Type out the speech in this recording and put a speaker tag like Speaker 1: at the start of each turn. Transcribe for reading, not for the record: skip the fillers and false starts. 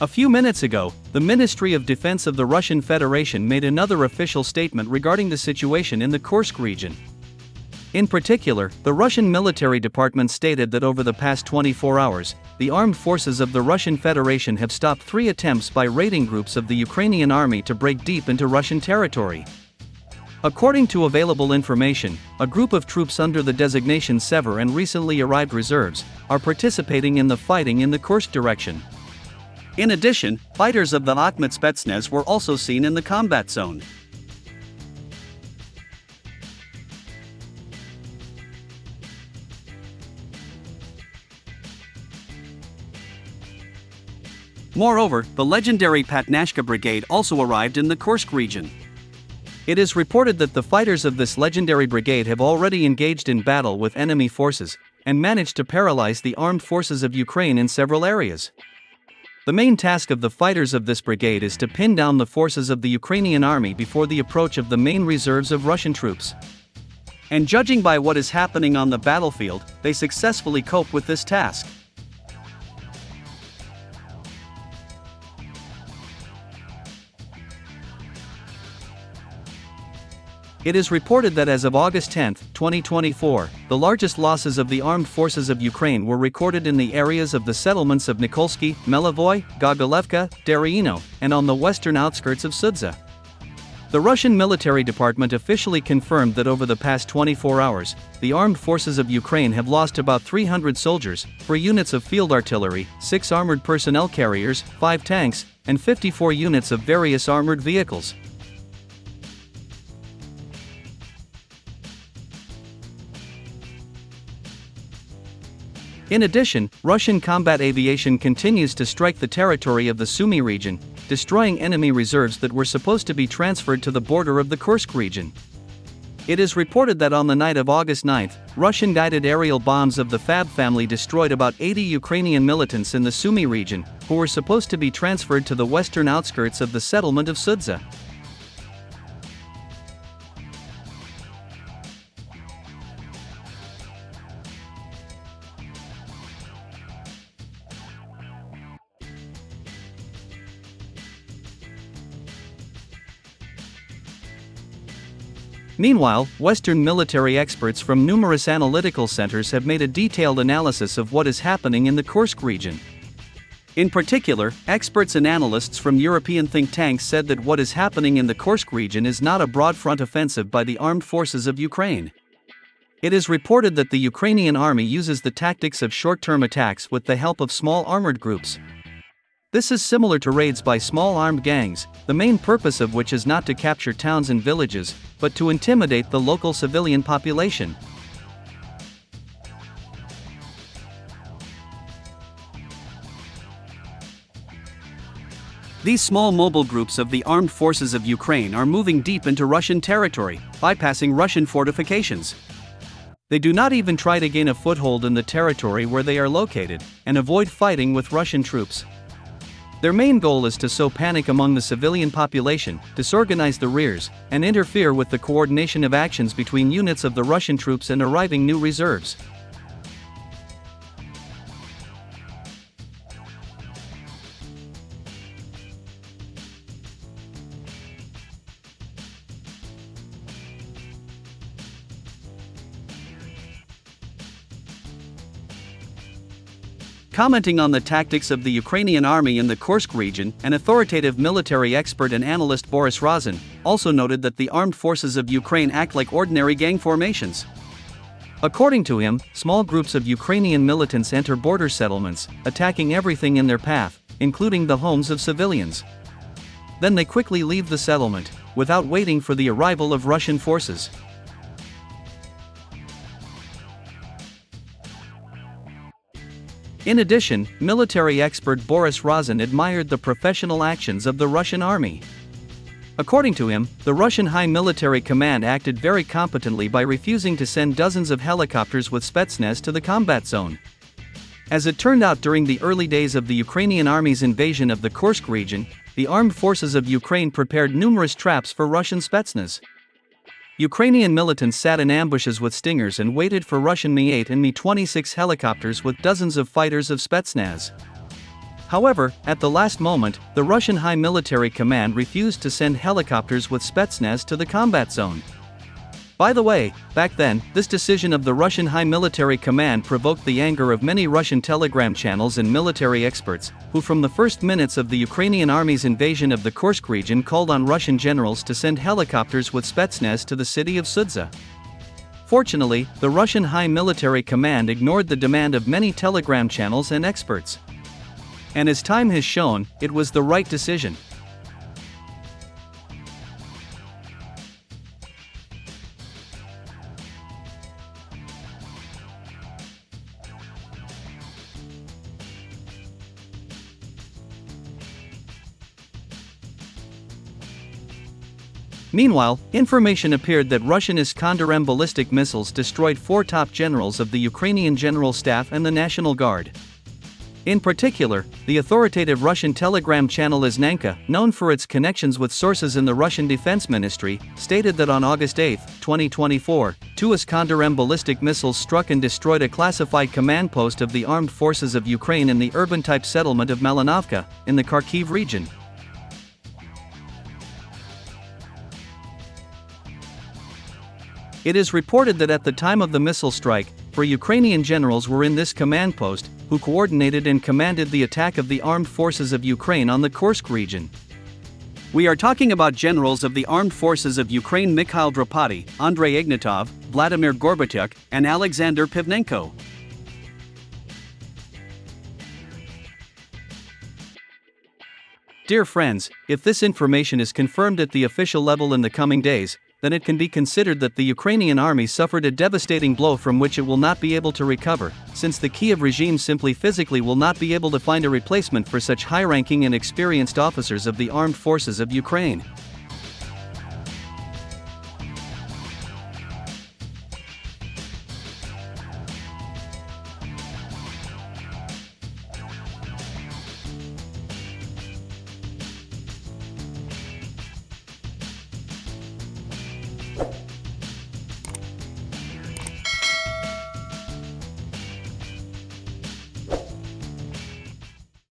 Speaker 1: A few minutes ago, the Ministry of Defense of the Russian Federation made another official statement regarding the situation in the Kursk region. In particular, the Russian military department stated that over the past 24 hours, the armed forces of the Russian Federation have stopped 3 attempts by raiding groups of the Ukrainian army to break deep into Russian territory. According to available information, a group of troops under the designation SEVER and recently arrived reserves are participating in the fighting in the Kursk direction. In addition, fighters of the AKHMAT Spetsnaz were also seen in the combat zone. Moreover, the legendary Patnashka Brigade also arrived in the Kursk region. It is reported that the fighters of this legendary brigade have already engaged in battle with enemy forces and managed to paralyze the armed forces of Ukraine in several areas. The main task of the fighters of this brigade is to pin down the forces of the Ukrainian army before the approach of the main reserves of Russian troops. And judging by what is happening on the battlefield, they successfully cope with this task. It is reported that as of August 10, 2024, the largest losses of the armed forces of Ukraine were recorded in the areas of the settlements of Nikolsky, Melivoy, Gogolevka, Daryino, and on the western outskirts of Sudza. The Russian military department officially confirmed that over the past 24 hours, the armed forces of Ukraine have lost about 300 soldiers, 4 units of field artillery, 6 armored personnel carriers, 5 tanks, and 54 units of various armored vehicles. In addition, Russian combat aviation continues to strike the territory of the Sumy region, destroying enemy reserves that were supposed to be transferred to the border of the Kursk region. It is reported that on the night of August 9, Russian-guided aerial bombs of the Fab family destroyed about 80 Ukrainian militants in the Sumy region, who were supposed to be transferred to the western outskirts of the settlement of Sudza. Meanwhile, Western military experts from numerous analytical centers have made a detailed analysis of what is happening in the Kursk region. In particular, experts and analysts from European think tanks said that what is happening in the Kursk region is not a broad front offensive by the armed forces of Ukraine. It is reported that the Ukrainian army uses the tactics of short-term attacks with the help of small armored groups. This is similar to raids by small armed gangs, the main purpose of which is not to capture towns and villages, but to intimidate the local civilian population. These small mobile groups of the armed forces of Ukraine are moving deep into Russian territory, bypassing Russian fortifications. They do not even try to gain a foothold in the territory where they are located, and avoid fighting with Russian troops. Their main goal is to sow panic among the civilian population, disorganize the rears, and interfere with the coordination of actions between units of the Russian troops and arriving new reserves. Commenting on the tactics of the Ukrainian army in the Kursk region, an authoritative military expert and analyst Boris Razin also noted that the armed forces of Ukraine act like ordinary gang formations. According to him, small groups of Ukrainian militants enter border settlements, attacking everything in their path, including the homes of civilians. Then they quickly leave the settlement, without waiting for the arrival of Russian forces. In addition, military expert Boris Razin admired the professional actions of the Russian army. According to him, the Russian High Military Command acted very competently by refusing to send dozens of helicopters with Spetsnaz to the combat zone. As it turned out, during the early days of the Ukrainian army's invasion of the Kursk region, the armed forces of Ukraine prepared numerous traps for Russian Spetsnaz. Ukrainian militants sat in ambushes with stingers and waited for Russian Mi-8 and Mi-26 helicopters with dozens of fighters of Spetsnaz. However, at the last moment, the Russian High Military Command refused to send helicopters with Spetsnaz to the combat zone. By the way, back then, this decision of the Russian High Military Command provoked the anger of many Russian telegram channels and military experts, who from the first minutes of the Ukrainian Army's invasion of the Kursk region called on Russian generals to send helicopters with Spetsnaz to the city of Sudza. Fortunately, the Russian High Military Command ignored the demand of many telegram channels and experts. And as time has shown, it was the right decision. Meanwhile, information appeared that Russian Iskander-M ballistic missiles destroyed 4 top generals of the Ukrainian General Staff and the National Guard. In particular, the authoritative Russian telegram channel Iznanka, known for its connections with sources in the Russian Defense Ministry, stated that on August 8, 2024, 2 Iskander-M ballistic missiles struck and destroyed a classified command post of the Armed Forces of Ukraine in the urban-type settlement of Malinovka, in the Kharkiv region. It is reported that at the time of the missile strike, 4 Ukrainian generals were in this command post, who coordinated and commanded the attack of the Armed Forces of Ukraine on the Kursk region. We are talking about generals of the Armed Forces of Ukraine Mikhail Drapati, Andrei Ignatov, Vladimir Gorbatyuk, and Alexander Pivnenko. Dear friends, if this information is confirmed at the official level in the coming days, then it can be considered that the Ukrainian army suffered a devastating blow from which it will not be able to recover, since the Kiev regime simply physically will not be able to find a replacement for such high-ranking and experienced officers of the armed forces of Ukraine.